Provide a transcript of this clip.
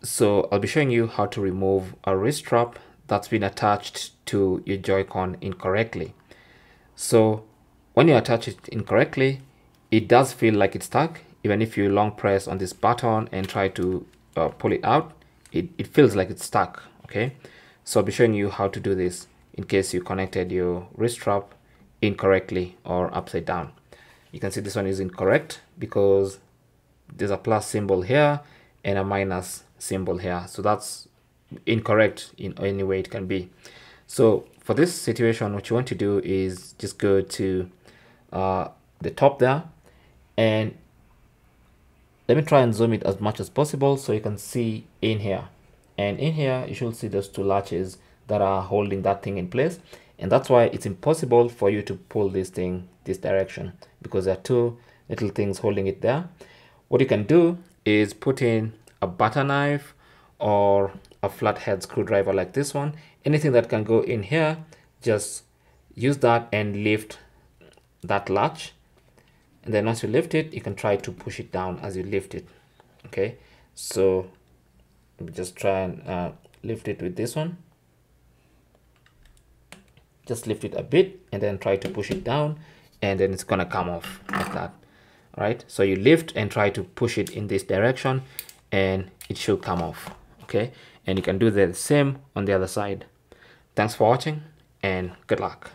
So I'll be showing you how to remove a wrist strap that's been attached to your Joy-Con incorrectly. So when you attach it incorrectly, it does feel like it's stuck. Even if you long press on this button and try to pull it out, it feels like it's stuck. Okay, so I'll be showing you how to do this in case you connected your wrist strap incorrectly or upside down. You can see this one is incorrect because there's a plus symbol here and a minus symbol here, so that's incorrect in any way it can be. So for this situation, what you want to do is just go to the top there, and let me try and zoom it as much as possible so you can see in here. And in here you should see those two latches that are holding that thing in place, and that's why it's impossible for you to pull this thing this direction, because there are two little things holding it there. What you can do is put in a butter knife or a flathead screwdriver like this one. Anything that can go in here, just use that and lift that latch, and then once you lift it, you can try to push it down as you lift it. Okay, so just try and lift it with this one. Just lift it a bit and then try to push it down, and then it's gonna come off like that. All right, so you lift and try to push it in this direction and it should come off. Okay, and you can do the same on the other side. Thanks for watching and good luck.